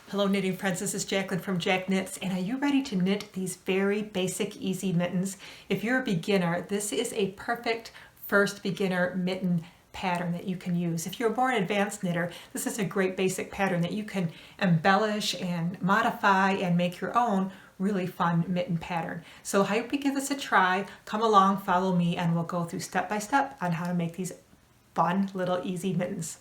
Hello knitting friends, this is Jacqueline from Jack Knits, and are you ready to knit these very basic easy mittens? If you're a beginner, this is a perfect first beginner mitten pattern that you can use. If you're a more advanced knitter, this is a great basic pattern that you can embellish and modify and make your own really fun mitten pattern. So I hope you give this a try. Come along, follow me, and we'll go through step by step on how to make these fun little easy mittens.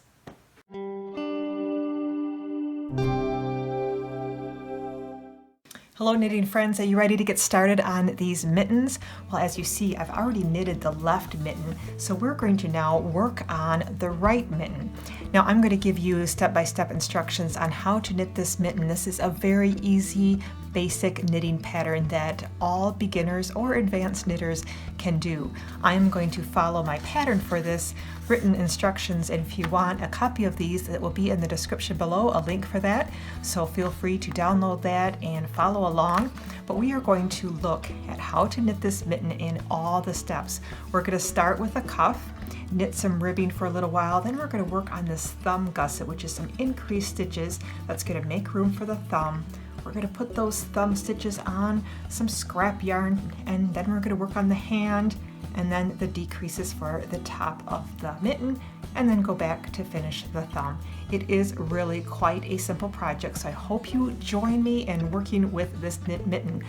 Hello knitting friends, are you ready to get started on these mittens? Well, as you see, I've already knitted the left mitten, so we're going to now work on the right mitten. Now I'm going to give you step-by-step instructions on how to knit this mitten. This is a very easy, basic knitting pattern that all beginners or advanced knitters can do. I'm going to follow my pattern for this written instructions, and if you want a copy of these, it will be in the description below, a link for that, so feel free to download that and follow along. But we are going to look at how to knit this mitten in all the steps. We're going to start with a cuff, knit some ribbing for a little while, then we're going to work on this thumb gusset, which is some increased stitches that's going to make room for the thumb. We're going to put those thumb stitches on some scrap yarn, and then we're going to work on the hand and then the decreases for the top of the mitten, and then go back to finish the thumb. It is really quite a simple project, so I hope you join me in working with this knit mitten.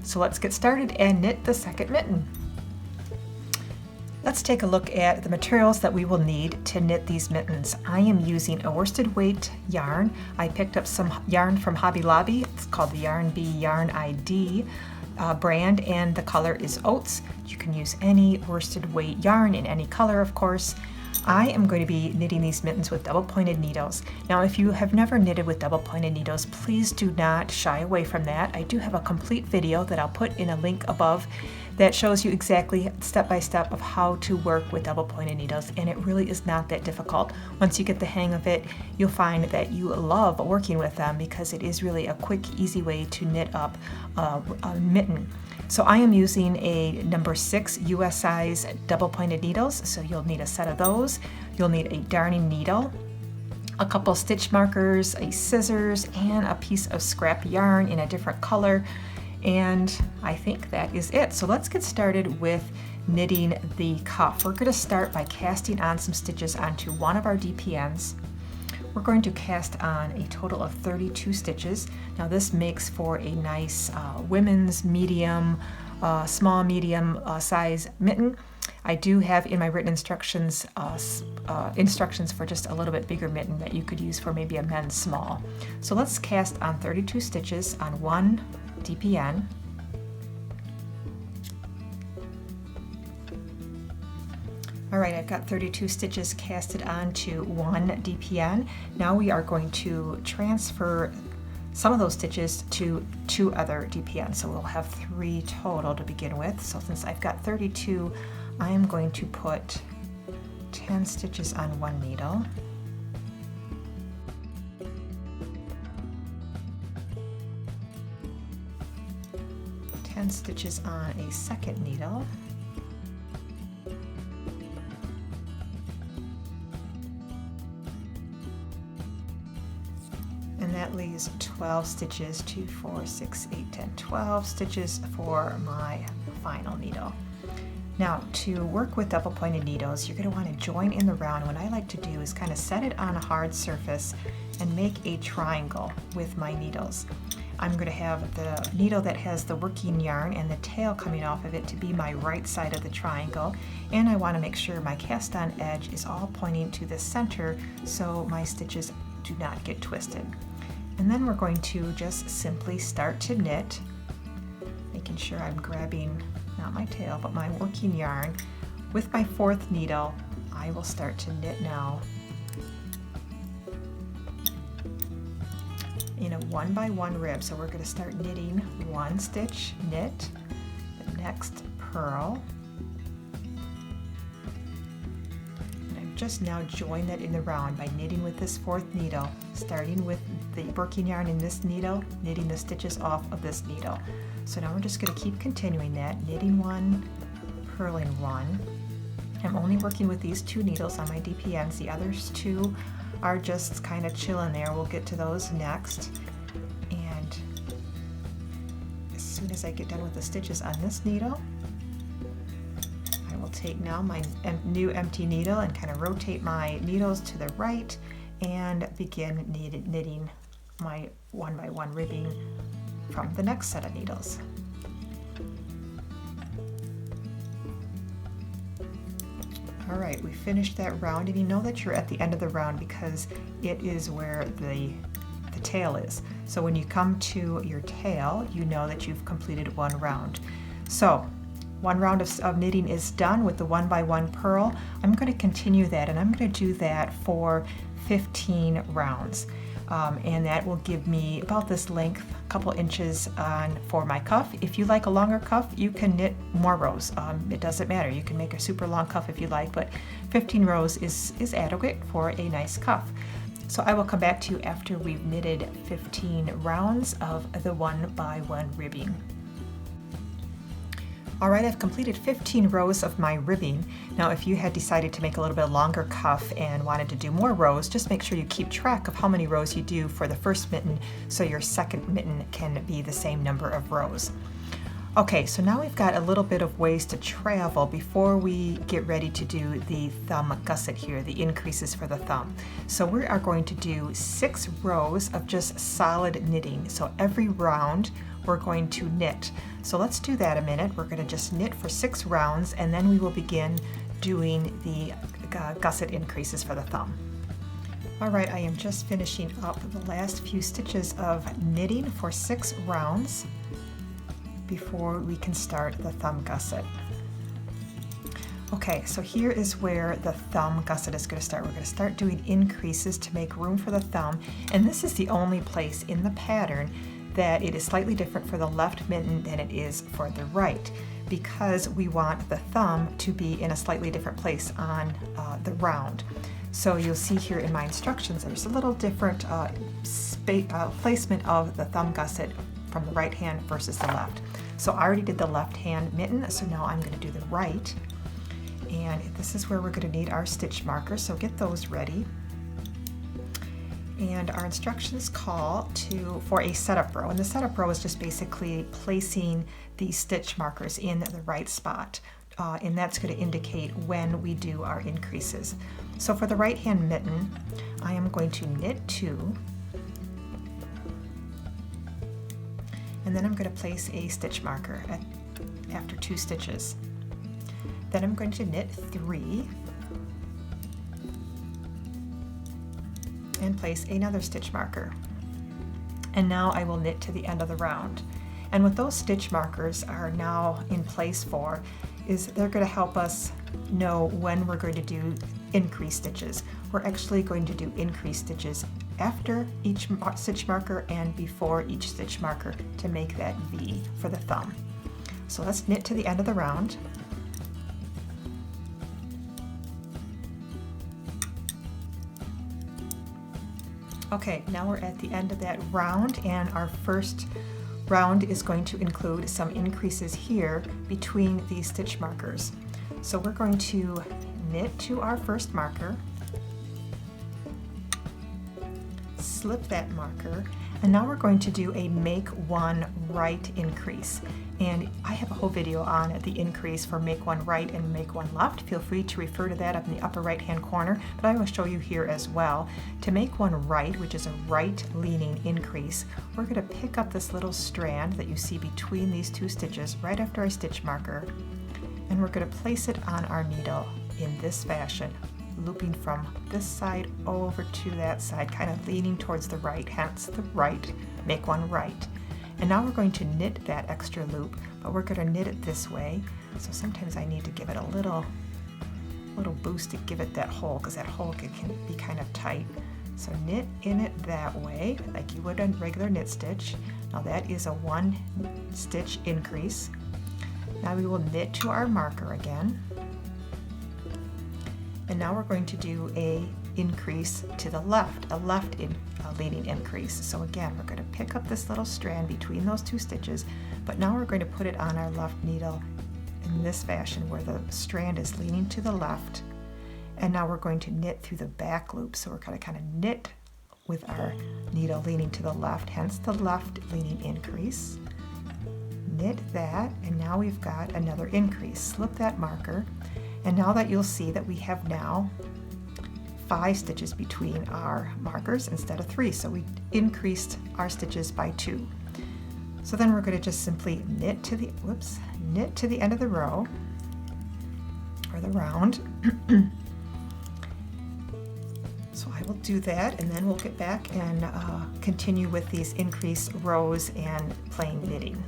So let's get started and knit the second mitten. Let's take a look at the materials that we will need to knit these mittens. I am using a worsted weight yarn. I picked up some yarn from Hobby Lobby. It's called the Yarn Bee Yarn ID brand, and the color is Oats. You can use any worsted weight yarn in any color, of course. I am going to be knitting these mittens with double pointed needles. Now, if you have never knitted with double pointed needles, please do not shy away from that. I do have a complete video that I'll put in a link above that shows you exactly step by step of how to work with double pointed needles, and it really is not that difficult. Once you get the hang of it, you'll find that you love working with them because it is really a quick, easy way to knit up a mitten. So I am using a number 6 US size double pointed needles, so you'll need a set of those. You'll need a darning needle, a couple stitch markers, a scissors, and a piece of scrap yarn in a different color. And I think that is it. So let's get started with knitting the cuff. We're going to start by casting on some stitches onto one of our DPNs. We're going to cast on a total of 32 stitches. Now this makes for a nice women's medium, small medium size mitten. I do have in my written instructions instructions for just a little bit bigger mitten that you could use for maybe a men's small. So let's cast on 32 stitches on one DPN. All right, I've got 32 stitches casted onto one DPN. Now we are going to transfer some of those stitches to 2 other DPNs. So we'll have 3 total to begin with. So since I've got 32, I am going to put 10 stitches on one needle. Stitches on a second needle, and that leaves 12 stitches, 2, 4, 6, 8, 10, 12 stitches for my final needle. Now, to work with double pointed needles, you're going to want to join in the round. What I like to do is kind of set it on a hard surface and make a triangle with my needles. I'm going to have the needle that has the working yarn and the tail coming off of it to be my right side of the triangle, and I want to make sure my cast on edge is all pointing to the center so my stitches do not get twisted. And then we're going to just simply start to knit, making sure I'm grabbing not my tail but my working yarn. With my 4th needle, I will start to knit now in a 1 by 1 rib. So we're going to start knitting 1 stitch, knit, the next purl, and I've just now joined that in the round by knitting with this 4th needle, starting with the working yarn in this needle, knitting the stitches off of this needle. So now we're just going to keep continuing that, knitting 1, purling 1. I'm only working with these 2 needles on my DPNs. The others 2 are just kind of chilling there. We'll get to those next. And as soon as I get done with the stitches on this needle, I will take now my new empty needle and kind of rotate my needles to the right and begin knitting my 1x1 ribbing from the next set of needles. All right, we finished that round, and you know that you're at the end of the round because it is where the tail is. So when you come to your tail, you know that you've completed one round. So one round of knitting is done with the 1x1 purl. I'm going to continue that, and I'm going to do that for 15 rounds. And that will give me about this length, a couple inches for my cuff. If you like a longer cuff, you can knit more rows. It doesn't matter. You can make a super long cuff if you like, but 15 rows is adequate for a nice cuff. So I will come back to you after we've knitted 15 rounds of the 1x1 ribbing. All right, I've completed 15 rows of my ribbing. Now, if you had decided to make a little bit longer cuff and wanted to do more rows, just make sure you keep track of how many rows you do for the first mitten so your second mitten can be the same number of rows. Okay, so now we've got a little bit of ways to travel before we get ready to do the thumb gusset here, the increases for the thumb. So we are going to do 6 rows of just solid knitting. So every round we're going to knit. So let's do that a minute. We're going to just knit for 6 rounds, and then we will begin doing the gusset increases for the thumb. All right, I am just finishing up the last few stitches of knitting for 6 rounds before we can start the thumb gusset. Okay, so here is where the thumb gusset is going to start. We're going to start doing increases to make room for the thumb, and this is the only place in the pattern that it is slightly different for the left mitten than it is for the right, because we want the thumb to be in a slightly different place on the round. So you'll see here in my instructions there's a little different placement of the thumb gusset from the right hand versus the left. So I already did the left hand mitten, so now I'm going to do the right, and this is where we're going to need our stitch markers, so get those ready. And our instructions call for a setup row, and the setup row is just basically placing the stitch markers in the right spot, and that's going to indicate when we do our increases. So for the right hand mitten, I am going to knit 2, and then I'm going to place a stitch marker after 2 stitches. Then I'm going to knit 3, and place another stitch marker. And now I will knit to the end of the round. And what those stitch markers are now in place for is they're going to help us know when we're going to do increase stitches. We're actually going to do increase stitches after each stitch marker and before each stitch marker to make that V for the thumb. So let's knit to the end of the round. Okay, now we're at the end of that round, and our first round is going to include some increases here between these stitch markers. So we're going to knit to our first marker, slip that marker, and now we're going to do a make one right increase. And I have a whole video on the increase for make one right and make one left. Feel free to refer to that up in the upper right hand corner, but I will show you here as well. To make one right, which is a right leaning increase, we're going to pick up this little strand that you see between these 2 stitches right after our stitch marker, and we're going to place it on our needle in this fashion, looping from this side over to that side, kind of leaning towards the right, hence the right, make one right. And now we're going to knit that extra loop, but we're going to knit it this way. So sometimes I need to give it a little boost to give it that hole, because that hole can be kind of tight. So knit in it that way, like you would a regular knit stitch. Now that is a 1 stitch increase. Now we will knit to our marker again. And now we're going to do a increase to the left, a left leading increase. So again, we're going to pick up this little strand between those 2 stitches, but now we're going to put it on our left needle in this fashion where the strand is leaning to the left, And now we're going to knit through the back loop. So we're going to kind of knit with our needle leaning to the left, hence the left leaning increase. Knit that, and now we've got another increase. Slip that marker, and now that you'll see that we have now 5 stitches between our markers instead of 3. So we increased our stitches by 2. So then we're going to just simply knit to the end of the row, or the round. So I will do that, and then we'll get back and continue with these increased rows and plain knitting.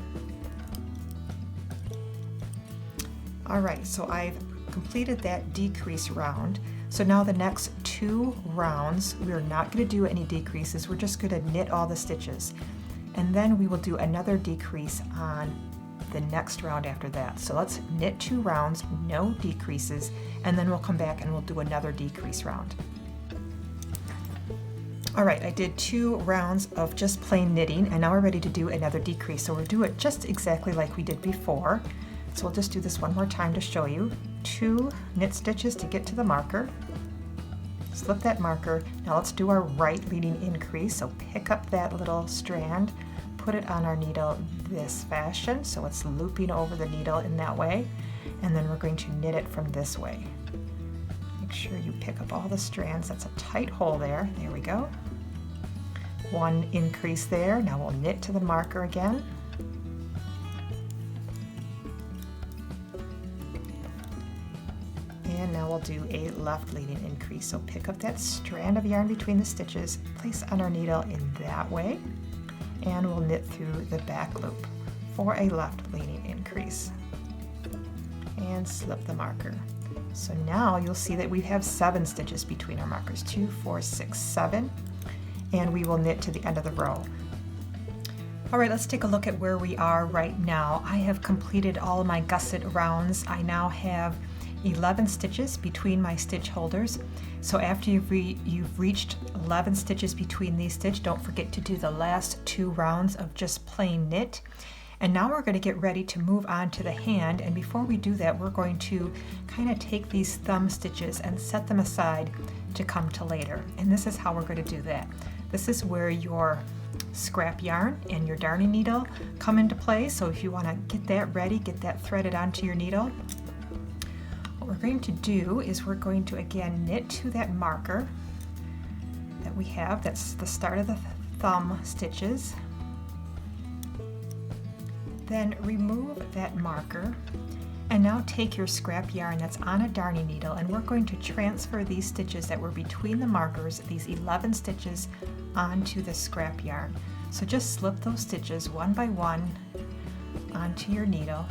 All right, so I've completed that decrease round. So now the next 2 rounds, we're not going to do any decreases. We're just going to knit all the stitches. And then we will do another decrease on the next round after that. So let's knit 2 rounds, no decreases, and then we'll come back and we'll do another decrease round. All right, I did 2 rounds of just plain knitting, and now we're ready to do another decrease. So we'll do it just exactly like we did before. So we'll just do this one more time to show you. 2 knit stitches to get to the marker. Slip that marker. Now let's do our right leading increase. So pick up that little strand, put it on our needle this fashion. So it's looping over the needle in that way. And then we're going to knit it from this way. Make sure you pick up all the strands. That's a tight hole there. There we go. 1 increase there. Now we'll knit to the marker again. And now we'll do a left leading increase. So pick up that strand of yarn between the stitches, place on our needle in that way, and we'll knit through the back loop for a left leading increase. And slip the marker. So now you'll see that we have 7 stitches between our markers, 2, 4, 6, 7, and we will knit to the end of the row. All right, let's take a look at where we are right now. I have completed all of my gusset rounds. I now have 11 stitches between my stitch holders. So after you've reached 11 stitches between these stitches, don't forget to do the last 2 rounds of just plain knit. And now we're going to get ready to move on to the hand, and before we do that, we're going to kind of take these thumb stitches and set them aside to come to later. And this is how we're going to do that. This is where your scrap yarn and your darning needle come into play. So if you want to get that ready, get that threaded onto your needle, what we're going to do is we're going to again knit to that marker that we have. That's the start of the thumb stitches. Then remove that marker, and now take your scrap yarn that's on a darning needle, and we're going to transfer these stitches that were between the markers, these 11 stitches, onto the scrap yarn. So just slip those stitches one by one onto your needle.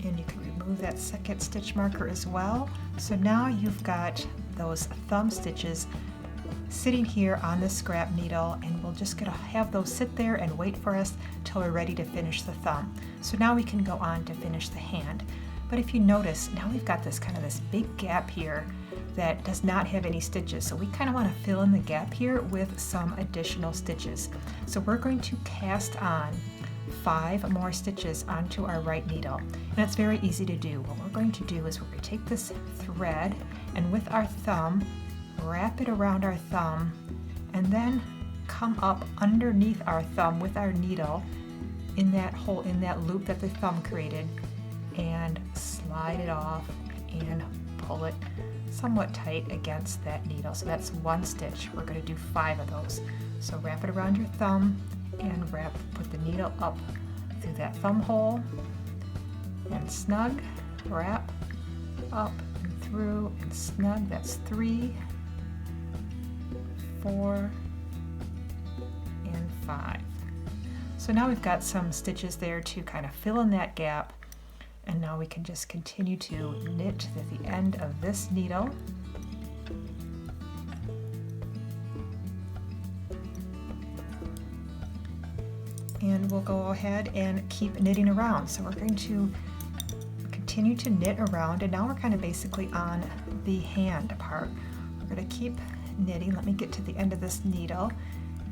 And you can remove that second stitch marker as well. So now you've got those thumb stitches sitting here on the scrap needle, and we're just going to have those sit there and wait for us till we're ready to finish the thumb. So now we can go on to finish the hand. But if you notice, now we've got this kind of this big gap here that does not have any stitches. So we kind of want to fill in the gap here with some additional stitches. So we're going to cast on 5 more stitches onto our right needle, and it's very easy to do. What we're going to do is we're going to take this thread and with our thumb wrap it around our thumb, and then come up underneath our thumb with our needle in that hole, in that loop that the thumb created, and slide it off and pull it somewhat tight against that needle. So that's 1 stitch. We're going to do 5 of those. So wrap it around your thumb and put the needle up through that thumb hole and snug, wrap up and through and snug. That's 3, 4, and 5. So now we've got some stitches there to kind of fill in that gap, and now we can just continue to knit to the end of this needle. And we'll go ahead and keep knitting around. So we're going to continue to knit around, and now we're kind of basically on the hand part. We're going to keep knitting. Let me get to the end of this needle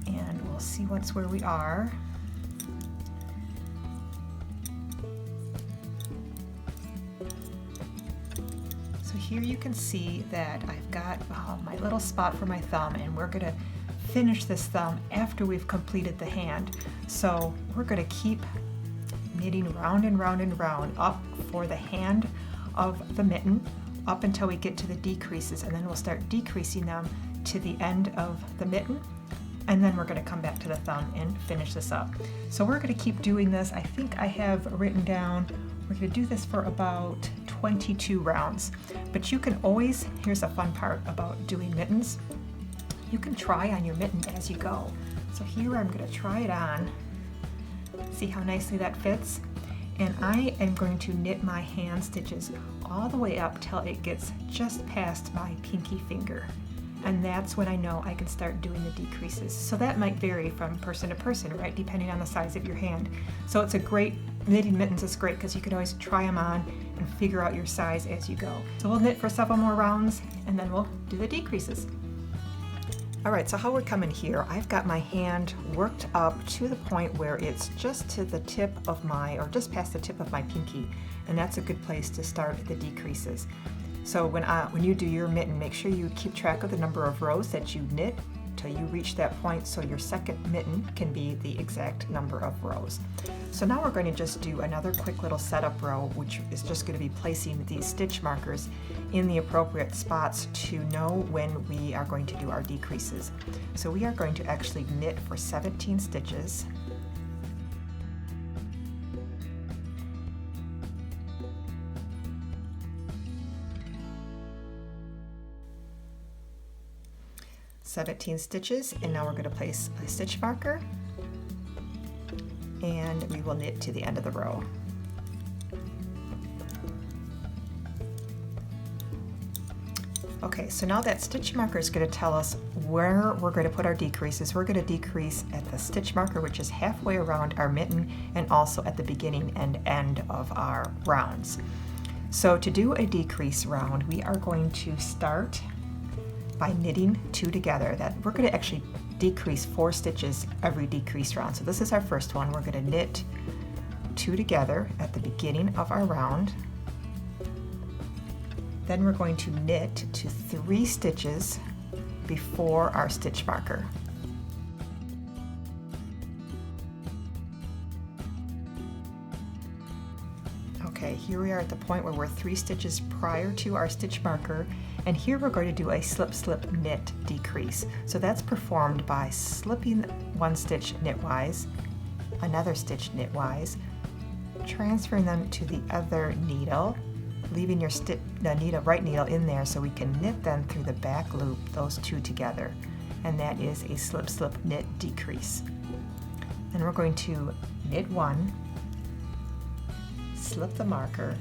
and we'll see where we are. So here you can see that I've got my little spot for my thumb, and we're going to finish this thumb after we've completed the hand. So we're going to keep knitting round and round and round up for the hand of the mitten up until we get to the decreases, and then we'll start decreasing them to the end of the mitten, and then we're going to come back to the thumb and finish this up. So we're going to keep doing this. I think I have written down we're going to do this for about 22 rounds, but you can always, here's a fun part about doing mittens, you can try on your mitten as you go. So here I'm going to try it on. See how nicely that fits? And I am going to knit my hand stitches all the way up till it gets just past my pinky finger. And that's when I know I can start doing the decreases. So that might vary from person to person, right? Depending on the size of your hand. So it's a great, knitting mittens is great because you can always try them on and figure out your size as you go. So we'll knit for several more rounds and then we'll do the decreases. All right, so how we're coming here, I've got my hand worked up to the point where it's just to the tip of or just past the tip of my pinky, and that's a good place to start the decreases. So when you do your mitten, make sure you keep track of the number of rows that you knit till you reach that point, so your second mitten can be the exact number of rows. So now we're going to just do another quick little setup row, which is just going to be placing these stitch markers in the appropriate spots to know when we are going to do our decreases. So we are going to actually knit for 17 stitches. Stitches, and now we're going to place a stitch marker and we will knit to the end of the row. Okay, so now that stitch marker is going to tell us where we're going to put our decreases. We're going to decrease at the stitch marker, which is halfway around our mitten, and also at the beginning and end of our rounds. So to do a decrease round, we are going to start by knitting 2 together. That we're going to actually decrease 4 stitches every decrease round. So this is our first one. We're going to knit 2 together at the beginning of our round. Then we're going to knit to 3 stitches before our stitch marker. Okay, here we are at the point where we're 3 stitches prior to our stitch marker, and here we're going to do a slip slip knit decrease. So that's performed by slipping 1 stitch knitwise, another stitch knitwise, transferring them to the other needle, leaving your right needle in there so we can knit them through the back loop, those 2 together, and that is a slip slip knit decrease. And we're going to knit 1, slip the marker,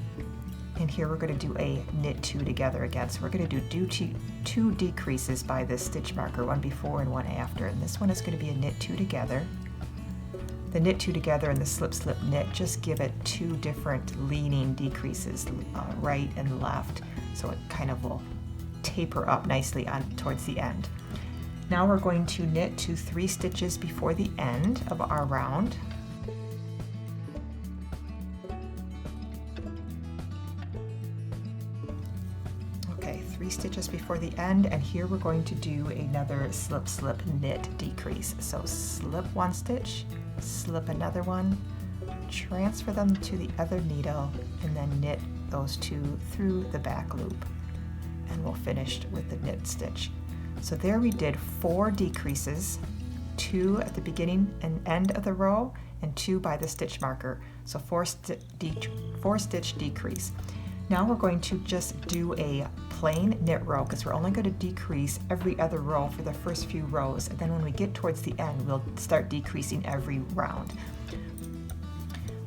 and here we're going to do a knit 2 together again. So we're going to do 2 decreases by this stitch marker, one before and one after, and this one is going to be a knit 2 together. The knit 2 together and the slip slip knit just give it 2 different leaning decreases, right and left, so it kind of will taper up nicely towards the end. Now we're going to knit to 3 stitches before the end of our round. Okay, 3 stitches before the end, and here we're going to do another slip slip knit decrease. So slip 1 stitch, slip another one, transfer them to the other needle, and then knit those 2 through the back loop, and we'll finish with the knit stitch. So there we did 4 decreases, 2 at the beginning and end of the row, and 2 by the stitch marker. So 4 stitch decrease. Now we're going to just do a plain knit row because we're only going to decrease every other row for the first few rows, and then when we get towards the end we'll start decreasing every round.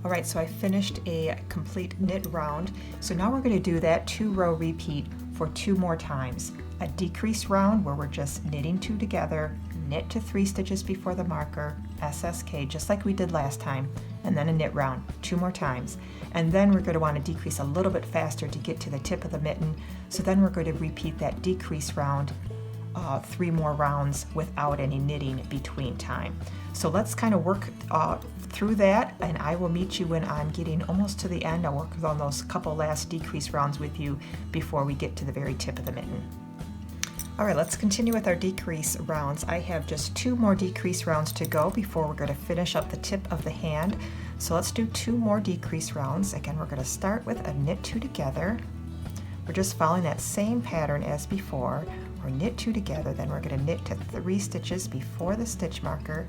Alright, so I finished a complete knit round. So now we're going to do that 2-row repeat for 2 more times. A decrease round where we're just knitting 2 together, knit to 3 stitches before the marker, SSK, just like we did last time, and then a knit round 2 more times. And then we're going to want to decrease a little bit faster to get to the tip of the mitten. So then we're going to repeat that decrease round 3 more rounds without any knitting between time. So let's kind of work through that, and I will meet you when I'm getting almost to the end. I'll work on those couple last decrease rounds with you before we get to the very tip of the mitten. All right, let's continue with our decrease rounds. I have just 2 more decrease rounds to go before we're going to finish up the tip of the hand. So let's do 2 more decrease rounds. Again, we're going to start with a knit 2 together. We're just following that same pattern as before. Or knit 2 together, then we're going to knit to 3 stitches before the stitch marker.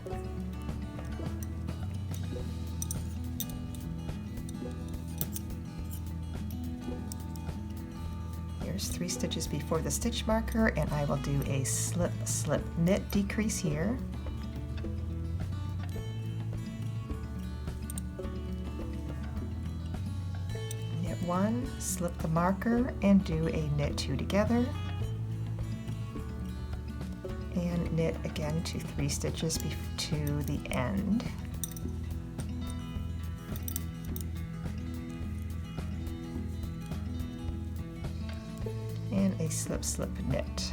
Here's 3 stitches before the stitch marker, and I will do a slip, slip, knit decrease here. Knit 1, slip the marker, and do a knit 2 together. And knit again to 3 stitches to the end. And a slip, slip, knit.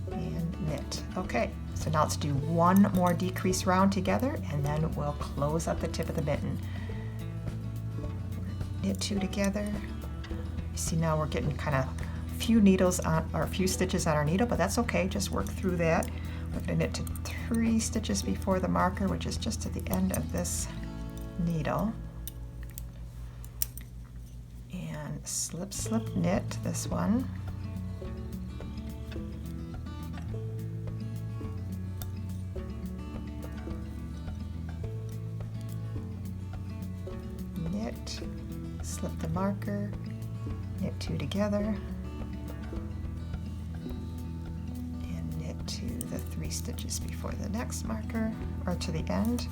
And knit. Okay, so now let's do 1 more decrease round together, and then we'll close up the tip of the mitten. Knit 2 together. You see now we're getting kind of few needles on, or a few stitches on our needle, but that's okay, just work through that. We're going to knit to 3 stitches before the marker, which is just at the end of this needle. And slip, slip, knit this one. Knit, slip the marker, knit 2 together. To the 3 stitches before the next marker, or to the end,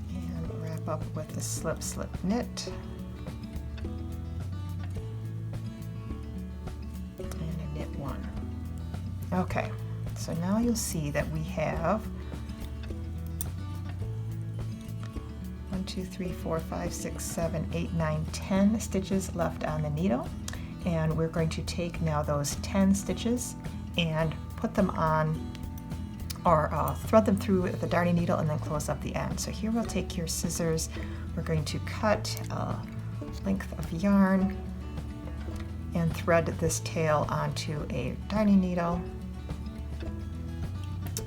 and wrap up with a slip, slip, knit, and a knit 1. Okay, so now you'll see that we have 1, 2, 3, 4, 5, 6, 7, 8, 9, 10 stitches left on the needle. And we're going to take now those 10 stitches and put them on, or thread them through the darning needle and then close up the end. So here we'll take your scissors. We're going to cut a length of yarn and thread this tail onto a darning needle.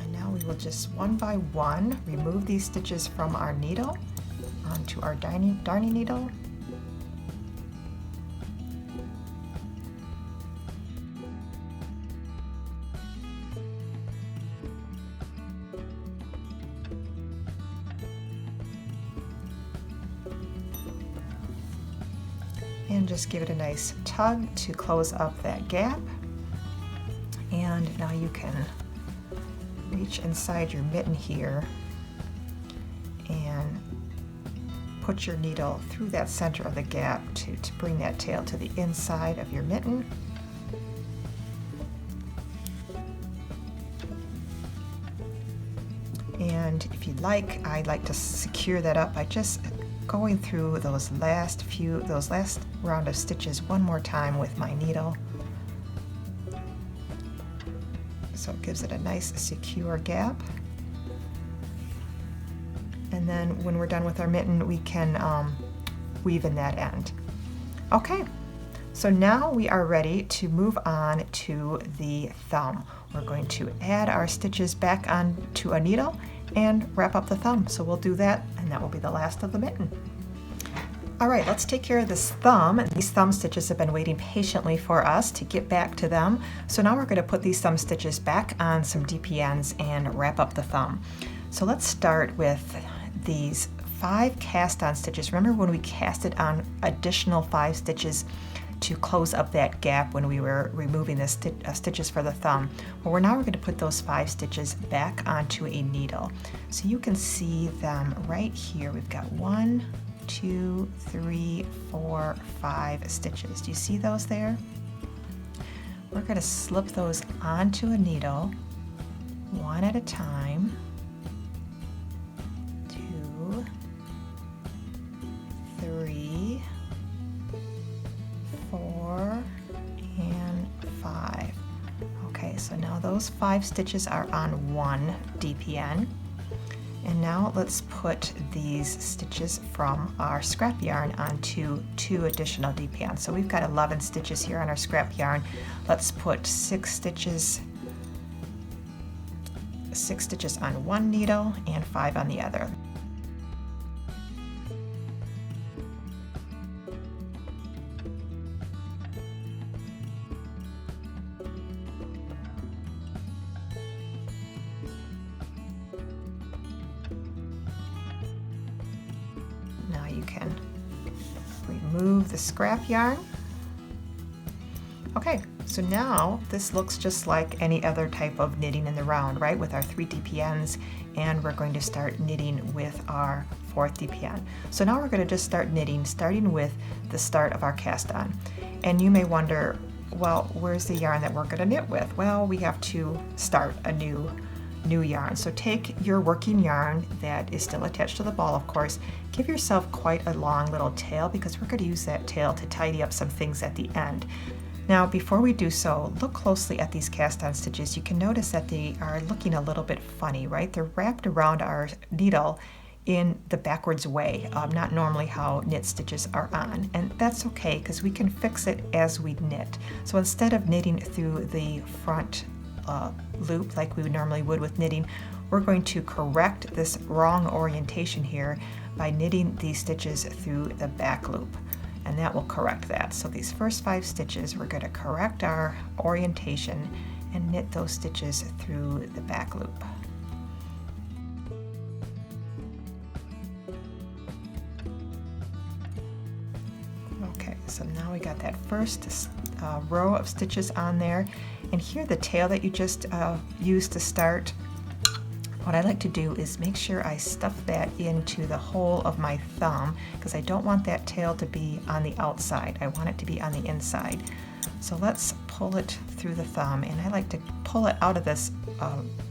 And now we will just one by one remove these stitches from our needle onto our darning needle. And just give it a nice tug to close up that gap. And now you can reach inside your mitten here and put your needle through that center of the gap to bring that tail to the inside of your mitten. And if you'd like, I'd like to secure that up by just going through those last round of stitches one more time with my needle. So it gives it a nice secure gap. And then when we're done with our mitten, we can weave in that end. Okay, so now we are ready to move on to the thumb. We're going to add our stitches back onto a needle and wrap up the thumb. So we'll do that, and that will be the last of the mitten. All right, let's take care of this thumb. These thumb stitches have been waiting patiently for us to get back to them. So now we're going to put these thumb stitches back on some DPNs and wrap up the thumb. So let's start with these 5 cast on stitches. Remember when we casted on additional 5 stitches to close up that gap when we were removing the stitches for the thumb? Well, we're going to put those 5 stitches back onto a needle. So you can see them right here. We've got 1, 2, 3, 4, 5 stitches. Do you see those there? we're going to slip those onto a needle one at a time. 2, 3, 4, and 5. Okay, so now those 5 stitches are on 1 DPN. And now let's put these stitches from our scrap yarn onto 2 additional DPN. So we've got 11 stitches here on our scrap yarn. Let's put 6 stitches on one needle and 5 on the other. Now you can remove the scrap yarn. Okay, so now this looks just like any other type of knitting in the round, right? With our 3 DPNs, and we're going to start knitting with our 4th DPN. So now we're going to just start knitting, starting with the start of our cast on. And you may wonder, well, where's the yarn that we're going to knit with? Well, we have to start a new yarn. So take your working yarn that is still attached to the ball, of course. Give yourself quite a long little tail, because we're going to use that tail to tidy up some things at the end. Now, before we do so, look closely at these cast on stitches. You can notice that they are looking a little bit funny, right? They're wrapped around our needle in the backwards way, not normally how knit stitches are on. And that's okay, because we can fix it as we knit. So instead of knitting through the front loop like we normally would with knitting, we're going to correct this wrong orientation here by knitting these stitches through the back loop, and that will correct that. So these first 5 stitches, we're going to correct our orientation and knit those stitches through the back loop. Okay, so now we got that first row of stitches on there, and here the tail that you just used to start, what I like to do is make sure I stuff that into the hole of my thumb, because I don't want that tail to be on the outside. I want it to be on the inside. So let's pull it through the thumb, and I like to pull it out of this,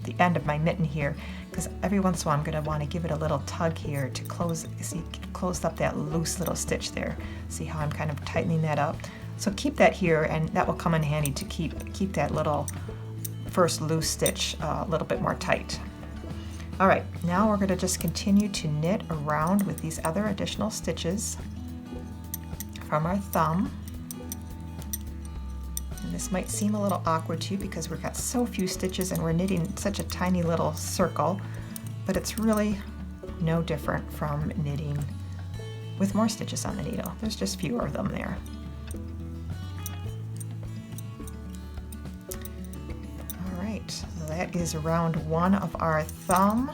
the end of my mitten here, because every once in a while I'm going to want to give it a little tug here to close up that loose little stitch there. See how I'm kind of tightening that up? So keep that here, and that will come in handy to keep that little first loose stitch a little bit more tight. All right, now we're going to just continue to knit around with these other additional stitches from our thumb. And this might seem a little awkward to you because we've got so few stitches and we're knitting such a tiny little circle, but it's really no different from knitting with more stitches on the needle. There's just fewer of them there. So that is round 1 of our thumb.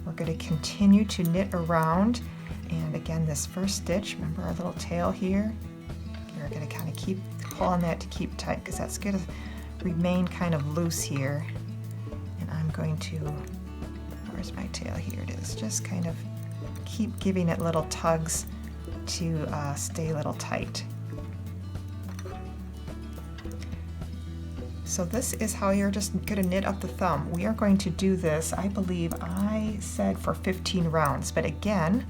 We're going to continue to knit around, and again, this first stitch, remember our little tail here, you're going to kind of keep pulling that to keep tight, because that's going to remain kind of loose here. And I'm going to, where's my tail? Here it is. Just kind of keep giving it little tugs to stay a little tight. So this is how you're just going to knit up the thumb. We are going to do this, I believe I said for 15 rounds, but again,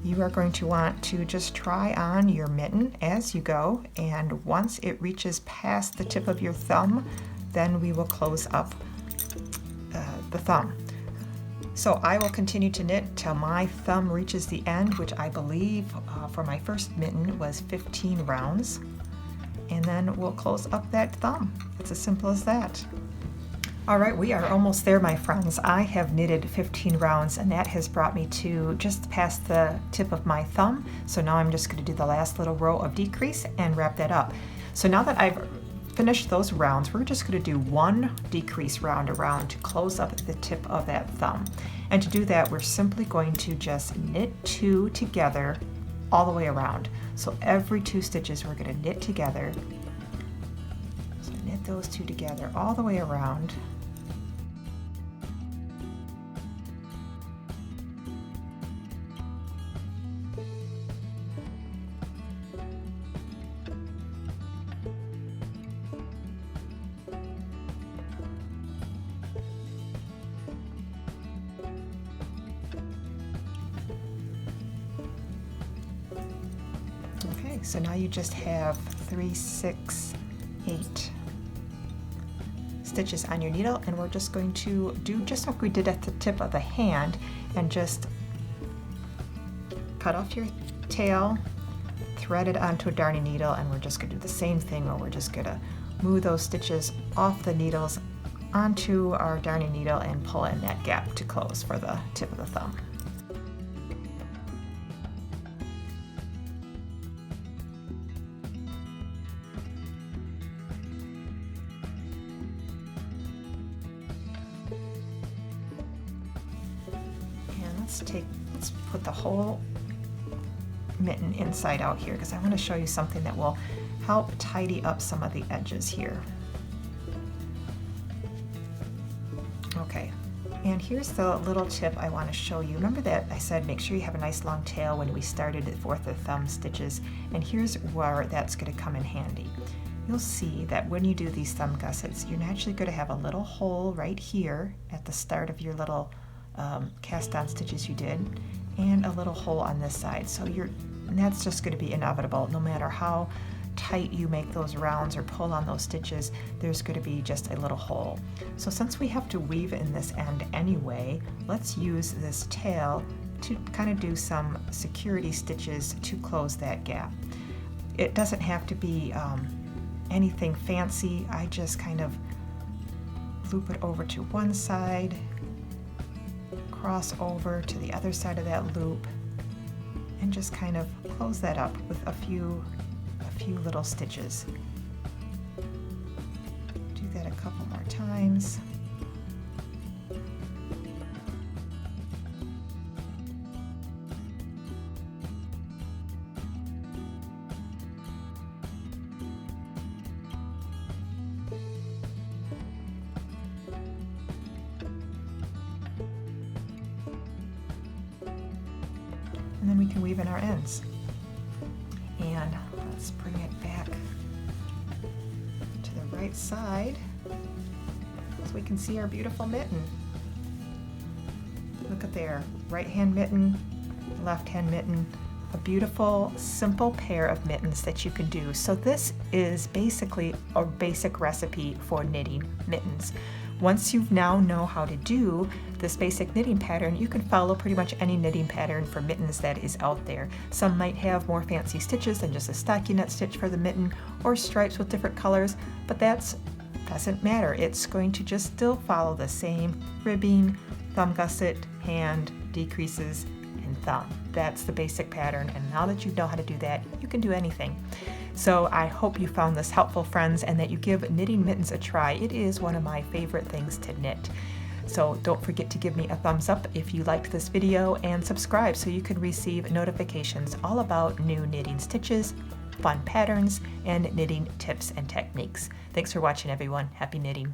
you are going to want to just try on your mitten as you go, and once it reaches past the tip of your thumb, then we will close up the thumb. So I will continue to knit till my thumb reaches the end, which I believe for my first mitten was 15 rounds. And then we'll close up that thumb. It's as simple as that. All right, we are almost there, my friends. I have knitted 15 rounds, and that has brought me to just past the tip of my thumb. So now I'm just going to do the last little row of decrease and wrap that up. So now that I've finished those rounds, we're just going to do 1 decrease round around to close up the tip of that thumb. And to do that, we're simply going to just knit 2 together all the way around. So every 2 stitches we're going to knit together. So knit those 2 together all the way around. so now you just have 3, 6, 8 stitches on your needle, and we're just going to do just like we did at the tip of the hand and just cut off your tail, thread it onto a darning needle, and we're just going to do the same thing where we're just going to move those stitches off the needles onto our darning needle and pull in that gap to close for the tip of the thumb. And let's put the whole mitten inside out here because I want to show you something that will help tidy up some of the edges here. Okay, and here's the little tip I want to show you. Remember that I said make sure you have a nice long tail when we started at fourth of thumb stitches, and here's where that's going to come in handy. You'll see that when you do these thumb gussets, you're naturally going to have a little hole right here at the start of your little cast on stitches you did, and a little hole on this side. So and that's just going to be inevitable. No matter how tight you make those rounds or pull on those stitches, there's going to be just a little hole. So since we have to weave in this end anyway, let's use this tail to kind of do some security stitches to close that gap. It doesn't have to be anything fancy. I just kind of loop it over to one side, cross over to the other side of that loop, and just kind of close that up with a few little stitches. Do that a couple more times. And then we can weave in our ends. And let's bring it back to the right side so we can see our beautiful mitten. Look at there, right hand mitten, left hand mitten, a beautiful simple pair of mittens that you can do. So this is basically a basic recipe for knitting mittens. Once you now know how to do this basic knitting pattern, you can follow pretty much any knitting pattern for mittens that is out there. Some might have more fancy stitches than just a stockinette stitch for the mitten, or stripes with different colors, but that doesn't matter. It's going to just still follow the same ribbing, thumb gusset, hand, decreases, and thumb. That's the basic pattern, and now that you know how to do that, you can do anything. So I hope you found this helpful, friends, and that you give knitting mittens a try. It is one of my favorite things to knit. So don't forget to give me a thumbs up if you liked this video, and subscribe so you can receive notifications all about new knitting stitches, fun patterns, and knitting tips and techniques. Thanks for watching, everyone. Happy knitting.